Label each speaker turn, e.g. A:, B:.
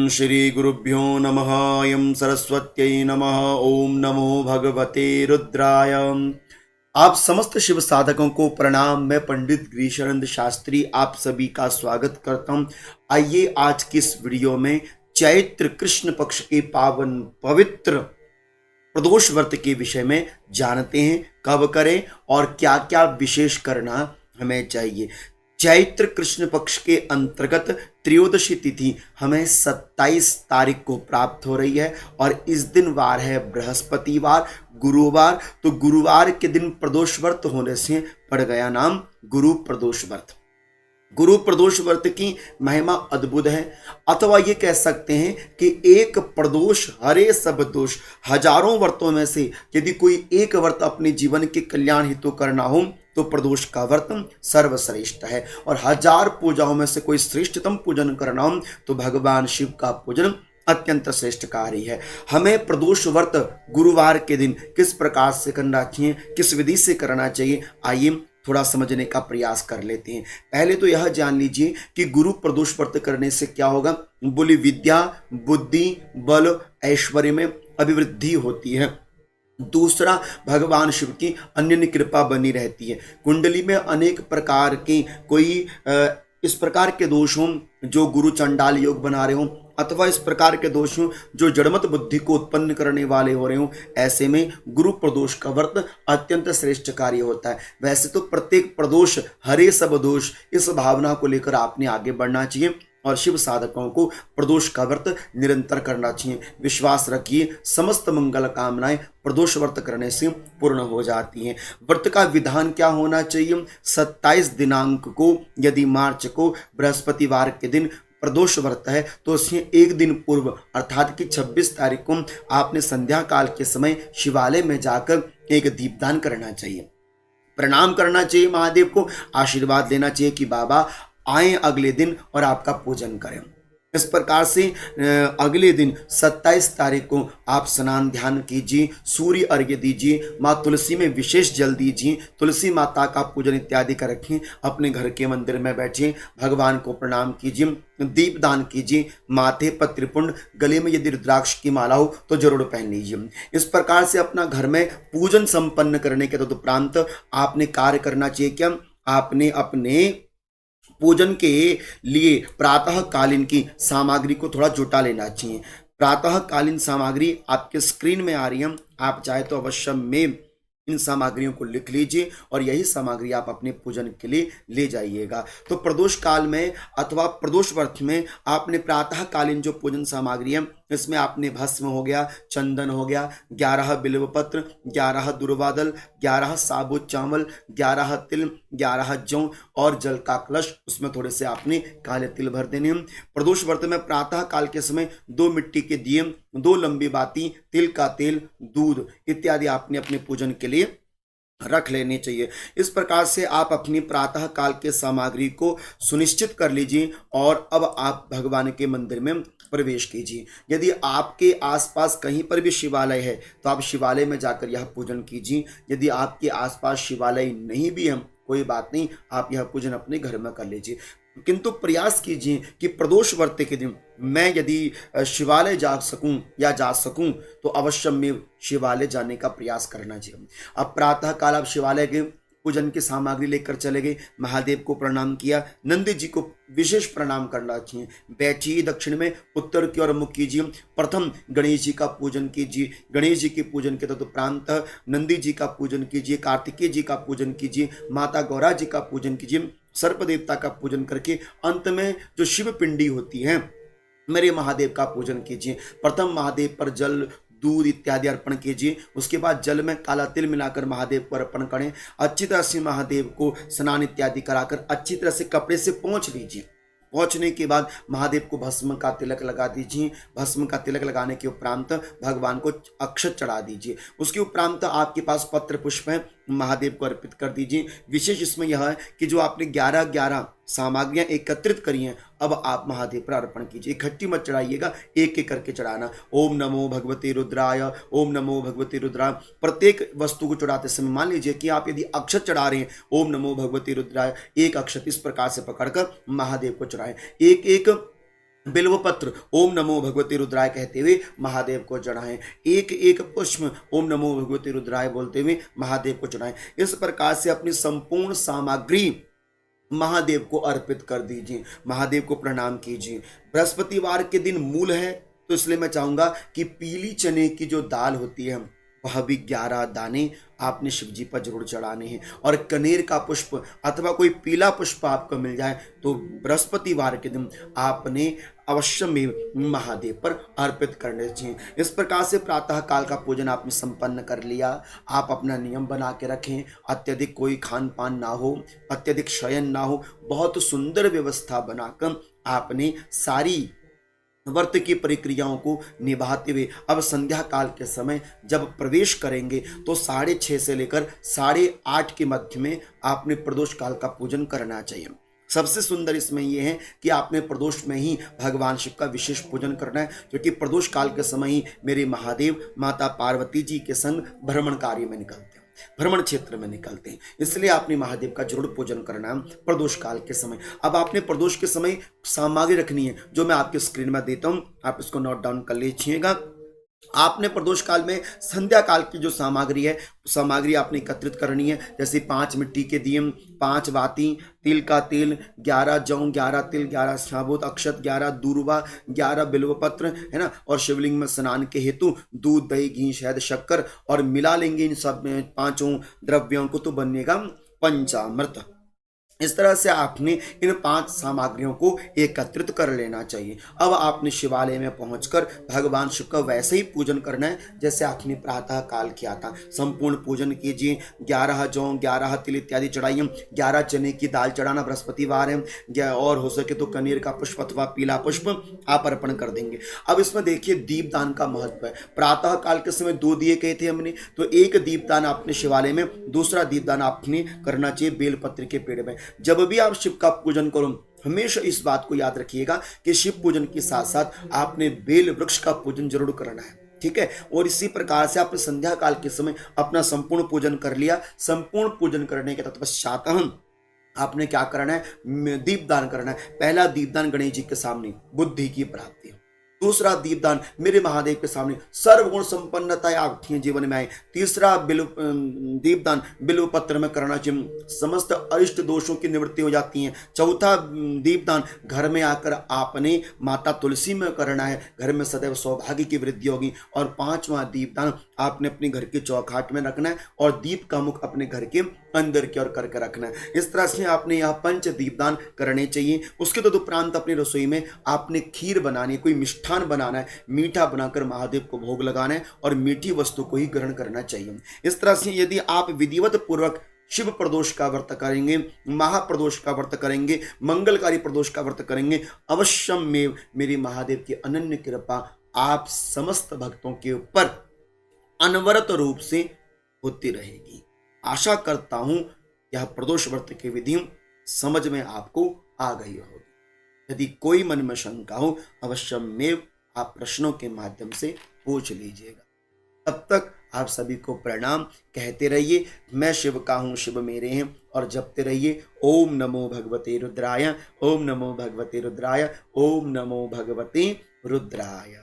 A: श्री गुरुभ्यो नमः। यं सरस्वत्यै नमः। ओम नमो भगवते रुद्राय। आप समस्त शिव साधकों को प्रणाम। मैं पंडित गिरीशानंद शास्त्री आप सभी का स्वागत करता हूं। आइए आज की इस वीडियो में चैत्र कृष्ण पक्ष के पावन पवित्र प्रदोष व्रत के विषय में जानते हैं, कब करें और क्या क्या विशेष करना हमें चाहिए। चैत्र कृष्ण पक्ष के अंतर्गत त्रयोदशी तिथि हमें 27 तारीख को प्राप्त हो रही है और इस दिन वार है बृहस्पतिवार, गुरुवार। तो गुरुवार के दिन प्रदोष व्रत होने से पड़ गया नाम गुरु प्रदोष व्रत। गुरु प्रदोष व्रत की महिमा अद्भुत है, अथवा ये कह सकते हैं कि एक प्रदोष हरे सब दोष। हजारों व्रतों में से यदि कोई एक व्रत अपने जीवन के कल्याण हेतु करना हो तो प्रदोष का व्रत सर्वश्रेष्ठ है, और हजार पूजाओं में से कोई श्रेष्ठतम पूजन करना हो तो भगवान शिव का पूजन अत्यंत श्रेष्ठ कार्य है। हमें प्रदोष व्रत गुरुवार के दिन किस प्रकार से करना चाहिए, किस विधि से करना चाहिए, आइए थोड़ा समझने का प्रयास कर लेते हैं। पहले तो यह जान लीजिए कि गुरु प्रदोष व्रत करने से क्या होगा। बोली विद्या, बुद्धि, बल, ऐश्वर्य में अभिवृद्धि होती है। दूसरा, भगवान शिव की अन्य कृपा बनी रहती है। कुंडली में अनेक प्रकार के कोई इस प्रकार के दोष हों जो गुरु चंडाल योग बना रहे हों, अथवा इस प्रकार के दोष हों जो जड़मत बुद्धि को उत्पन्न करने वाले हो रहे हों, ऐसे में गुरु प्रदोष का व्रत अत्यंत श्रेष्ठ कार्य होता है। वैसे तो प्रत्येक प्रदोष हरे सब दोष, इस भावना को लेकर आपने आगे बढ़ना चाहिए और शिव साधकों को प्रदोष का व्रत निरंतर करना चाहिए। विश्वास रखिए, समस्त मंगल कामनाएं प्रदोष व्रत करने से पूर्ण हो जाती हैं। व्रत का विधान क्या होना चाहिए। 27 दिनांक को यदि मार्च को बृहस्पतिवार के दिन प्रदोष व्रत है तो उससे एक दिन पूर्व अर्थात कि 26 तारीख को आपने संध्या काल के समय शिवालय में जाकर एक दीपदान करना चाहिए, प्रणाम करना चाहिए महादेव को, आशीर्वाद लेना चाहिए कि बाबा आए अगले दिन और आपका पूजन करें। इस प्रकार से अगले दिन 27 तारीख को आप स्नान ध्यान कीजिए, सूर्य अर्घ्य दीजिए, माँ तुलसी में विशेष जल दीजिए, तुलसी माता का पूजन इत्यादि कर रखें, अपने घर के मंदिर में बैठिए, भगवान को प्रणाम कीजिए, दीपदान कीजिए, माथे पर त्रिपुंड, गले में यदि रुद्राक्ष की माला हो तो जरूर पहन लीजिए। इस प्रकार से अपना घर में पूजन संपन्न करने के तदुपरांत आपने कार्य करना चाहिए। क्या आपने अपने पूजन के लिए प्रातः कालीन की सामग्री को थोड़ा जुटा लेना चाहिए। प्रातः कालीन सामग्री आपके स्क्रीन में आ रही है, आप चाहे तो अवश्य में इन सामग्रियों को लिख लीजिए और यही सामग्री आप अपने पूजन के लिए ले जाइएगा। तो प्रदोष काल में अथवा प्रदोष व्रत में आपने प्रातः कालीन जो पूजन सामग्री है इसमें आपने भस्म हो गया, चंदन हो गया, 11 बिल्वपत्र, 11 दुर्वादल, 11 साबुत चावल, 11 तिल, 11 जौ और जल का कलश, उसमें थोड़े से आपने काले तिल भर देने हैं। प्रदोष व्रत में प्रातः काल के समय 2 मिट्टी के दिए, 2 लंबी बाती, तिल का तेल, दूध इत्यादि आपने अपने पूजन के लिए रख लेनी चाहिए। इस प्रकार से आप अपनी प्रातः काल के सामग्री को सुनिश्चित कर लीजिए और अब आप भगवान के मंदिर में प्रवेश कीजिए। यदि आपके आसपास कहीं पर भी शिवालय है तो आप शिवालय में जाकर यह पूजन कीजिए। यदि आपके आसपास शिवालय नहीं भी है कोई बात नहीं, आप यह पूजन अपने घर में कर लीजिए, किंतु प्रयास कीजिए कि प्रदोष व्रत के दिन मैं यदि शिवालय जा सकूं तो अवश्य में शिवालय जाने का प्रयास करना चाहिए। अब प्रातः काल आप शिवालय के पूजन की सामग्री लेकर चले गए, महादेव को प्रणाम किया, नंदी जी को विशेष प्रणाम करना चाहिए। बैठिए, दक्षिण में उत्तर की ओर मुख कीजिए, प्रथम गणेश जी का पूजन कीजिए, गणेश जी के पूजन के तदुपरांत नंदी जी का पूजन कीजिए, कार्तिकेय जी का पूजन कीजिए, माता गौरा जी का पूजन कीजिए, सर्प देवता का पूजन करके अंत में जो शिव पिंडी होती है मेरे महादेव का पूजन कीजिए। प्रथम महादेव पर जल, दूध इत्यादि अर्पण कीजिए, उसके बाद जल में काला तिल मिलाकर महादेव को अर्पण करें। अच्छी तरह से महादेव को स्नान इत्यादि कराकर अच्छी तरह से कपड़े से पोंछ लीजिए। पहुंचने के बाद महादेव को भस्म का तिलक लगा दीजिए। भस्म का तिलक लगाने के उपरांत भगवान को अक्षत चढ़ा दीजिए। उसके उपरांत आपके पास पत्र पुष्प है, महादेव को अर्पित कर दीजिए। विशेष इसमें यह है कि जो आपने 11 सामग्रियां एकत्रित करी हैं अब आप महादेव पर अर्पण कीजिए। इकट्ठी मत चढ़ाइएगा, एक एक करके चढ़ाना। ओम नमो भगवते रुद्राय, ओम नमो भगवते रुद्राय। प्रत्येक वस्तु को चढ़ाते समय मान लीजिए कि आप यदि अक्षत चढ़ा रहे हैं, ओम नमो भगवते रुद्राय, एक अक्षत इस प्रकार से पकड़कर महादेव को चढ़ाएं। एक एक बिल्वपत्र ओम नमो भगवते रुद्राय कहते हुए महादेव को चढ़ाएं। एक एक पुष्प ओम नमो भगवते रुद्राय बोलते हुए महादेव को चढ़ाएं। इस प्रकार से अपनी संपूर्ण सामग्री महादेव को अर्पित कर दीजिए, महादेव को प्रणाम कीजिए। बृहस्पतिवार के दिन मूल है, तो इसलिए मैं चाहूंगा कि पीली चने की जो दाल होती है वह भी 11 दाने आपने शिव जी पर जरूर चढ़ाने हैं। और कनेर का पुष्प अथवा कोई पीला पुष्प आपको मिल जाए तो बृहस्पतिवार के दिन आपने अवश्य में महादेव पर अर्पित करने चाहिए। इस प्रकार से प्रातः काल का पूजन आपने संपन्न कर लिया। आप अपना नियम बना के रखें, अत्यधिक कोई खान पान ना हो, अत्यधिक शयन ना हो, बहुत सुंदर व्यवस्था बनाकर आपने सारी व्रत की प्रक्रियाओं को निभाते हुए अब संध्या काल के समय जब प्रवेश करेंगे तो 6:30 से लेकर 8:30 के मध्य में आपने प्रदोष काल का पूजन करना चाहिए। सबसे सुंदर इसमें यह है कि आपने प्रदोष में ही भगवान शिव का विशेष पूजन करना है, क्योंकि प्रदोष काल के समय ही मेरे महादेव माता पार्वती जी के संग भ्रमण कार्य में निकलते हैं, भ्रमण क्षेत्र में निकलते हैं। इसलिए आपने महादेव का जरूर पूजन करना है प्रदोष काल के समय। अब आपने प्रदोष के समय सामग्री रखनी है जो मैं आपके स्क्रीन में देता हूं, आप इसको नोट डाउन कर लीजिएगा। आपने प्रदोष काल में संध्या काल की जो सामग्री है, सामग्री आपने एकत्रित करनी है। जैसे 5 मिट्टी के दिए, 5 वाती, तिल का तेल, 11 जौ, 11 तिल, 11 साबुत अक्षत, 11 दूर्वा, 11 बिल्वपत्र, है ना। और शिवलिंग में स्नान के हेतु दूध, दही, घी, शहद, शक्कर और मिला लेंगे इन सब 5 द्रव्यों को, तो बनेगा पंचामृत। इस तरह से आपने इन 5 सामग्रियों को एकत्रित कर लेना चाहिए। अब आपने शिवालय में पहुंचकर भगवान शिव का वैसे ही पूजन करना है जैसे आपने प्रातः काल किया था। संपूर्ण पूजन कीजिए। 11 जौ, 11 तिल इत्यादि चढ़ाइए। 11 चने की दाल चढ़ाना, बृहस्पतिवार है, और हो सके तो कनेर का पुष्प अथवा पीला पुष्प आप अर्पण कर देंगे। अब इसमें देखिए दीपदान का महत्व है। प्रातः काल के समय 2 दिए कहे थे हमने, तो एक दीपदान आपने शिवालय में, दूसरा दीपदान आपने करना चाहिए बेलपत्र के पेड़ में। जब भी आप शिव का पूजन करो हमेशा इस बात को याद रखिएगा कि शिव पूजन के साथ साथ आपने बेल वृक्ष का पूजन जरूर करना है, ठीक है। और इसी प्रकार से आपने संध्या काल के समय अपना संपूर्ण पूजन कर लिया। संपूर्ण पूजन करने के तत्पश्चात आपने क्या करना है, दीपदान करना है। पहला दीपदान गणेश जी के सामने, बुद्धि की प्राप्ति। दूसरा दीपदान मेरे महादेव के सामने, सर्वगुण संपन्नता आपके जीवन में आए। तीसरा दीपदान बिल्व पत्र में करना चाहिए, समस्त अरिष्ट दोषों की निवृत्ति हो जाती है। चौथा दीपदान घर में आकर आपने माता तुलसी में करना है, घर में सदैव सौभाग्य की वृद्धि होगी। और 5वां दीपदान आपने अपने घर के चौखाट में रखना है और दीप का मुख अपने घर के अंदर की ओर करके रखना है। इस तरह से आपने यह 5 दीपदान करने चाहिए। उसके तदुपरांत अपनी रसोई में आपने खीर बनानी है, कोई मिष्ठान बनाना है, मीठा बनाकर महादेव को भोग लगाना है और मीठी वस्तु को ही ग्रहण करना चाहिए। इस तरह से यदि आप विधिवत पूर्वक शिव प्रदोष का व्रत करेंगे, महाप्रदोष का व्रत करेंगे, मंगलकारी प्रदोष का व्रत करेंगे, अवश्य में मेरी महादेव की अनन्य कृपा आप समस्त भक्तों के ऊपर अनवरत रूप से होती रहेगी। आशा करता हूं यह प्रदोष व्रत की विधि समझ में आपको आ गई होगी। यदि कोई मन में शंका हो अवश्य में आप प्रश्नों के माध्यम से पूछ लीजिएगा। तब तक आप सभी को प्रणाम। कहते रहिए मैं शिव का हूँ, शिव मेरे हैं, और जपते रहिए ओम नमो भगवते रुद्राय, ओम नमो भगवते रुद्राय, ओम नमो भगवते रुद्राय।